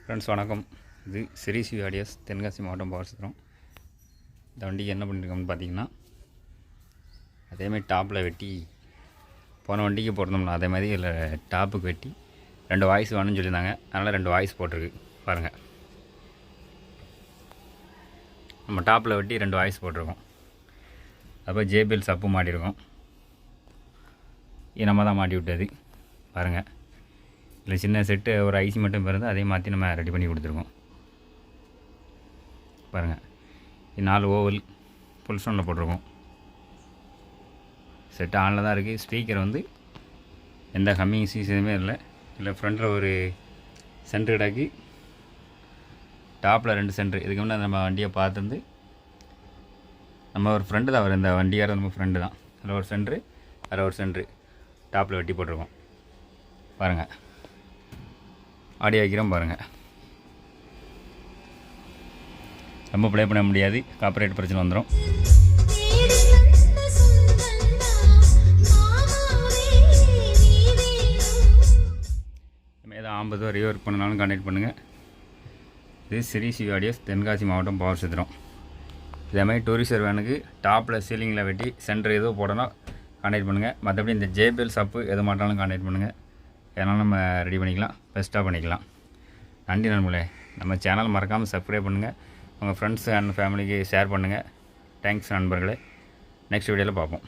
Friends வணக்கம். இது சிரீசி audios, Tenkasi மாவட்டம் பாவசுத்திரம். இந்த வண்டிக்கு என்ன பண்ணியிருக்கோம்னு பார்த்தீங்கன்னா, அதேமாதிரி டாப்பில் வெட்டி போன வண்டிக்கு போட்டிருந்தோம்னா அதே மாதிரி இல்லை டாப்புக்கு வெட்டி 2 வாய்ஸ் வேணும்னு சொல்லியிருந்தாங்க. அதனால் 2 வாய்ஸ் போட்டிருக்கு பாருங்கள். நம்ம டாப்பில் வெட்டி 2 வாய்ஸ் போட்டிருக்கோம். அப்போ ஜேபிஎல் சப்பு மாட்டியிருக்கோம். இது நம்ம தான் மாட்டி விட்டது பாருங்கள். இல்லை சின்ன செட்டு ஒரு ஐசி மட்டும் பிறந்து அதே மாற்றி நம்ம ரெடி பண்ணி கொடுத்துருக்கோம் பாருங்கள். இது 4 ஓவல் ஃபுல் ஸ்டோனில் போட்டிருக்கோம். செட்டு ஆனில் தான் இருக்குது. ஸ்பீக்கர் வந்து எந்த ஹம்மிங் சீஸ் எதுவுமே இல்லை ஃப்ரண்ட்டில் ஒரு சென்ட்ரு கிடாக்கி, டாப்பில் 2 சென்ட்ரு. இதுக்கு முன்னாடி நம்ம வண்டியை பார்த்துருந்து நம்ம ஒரு ஃப்ரெண்டு தான், அவர் இந்த வண்டியார நம்ம ஃப்ரெண்டு தான். அதில் ஒரு சென்ட்ரு, அதில் ஒரு சென்ட்ரு டாப்பில் வெட்டி போட்டிருக்கோம் பாருங்கள். ஆடியோ வைக்கிறோம் பாருங்கள். ரொம்ப ப்ளே பண்ண முடியாது, காப்பிரைட் பிரச்சனை வந்துடும். நம்ம எதாவது 50 ரீவொர்க் பண்ணனாலும் கான்டாக்ட் பண்ணுங்கள். இது சிரீசி ஆடியோஸ், தென்காசி மாவட்டம் பாவசுத்திரம். இதேமாதிரி டூரிஸ்டர் வேனுக்கு டாப்பில் சீலிங்கில் வெட்டி சென்டர் எதுவும் போடணும் கான்டாக்ட் பண்ணுங்கள். மற்றபடி இந்த ஜேபிஎல் சப்பு எது மாட்டாலும் கான்டாக்ட் பண்ணுங்கள். ஏன்னா நம்ம ரெடி பண்ணிக்கலாம், பெஸ்ட்டாக பண்ணிக்கலாம். நன்றி நண்பர்களே. நம்ம சேனல் மறக்காமல் சப்ஸ்கிரைப் பண்ணுங்கள். உங்கள் ஃப்ரெண்ட்ஸ் அண்ட் ஃபேமிலிக்கு ஷேர் பண்ணுங்கள். தேங்க்ஸ் நண்பர்களே. நெக்ஸ்ட் வீடியோவில் பார்ப்போம்.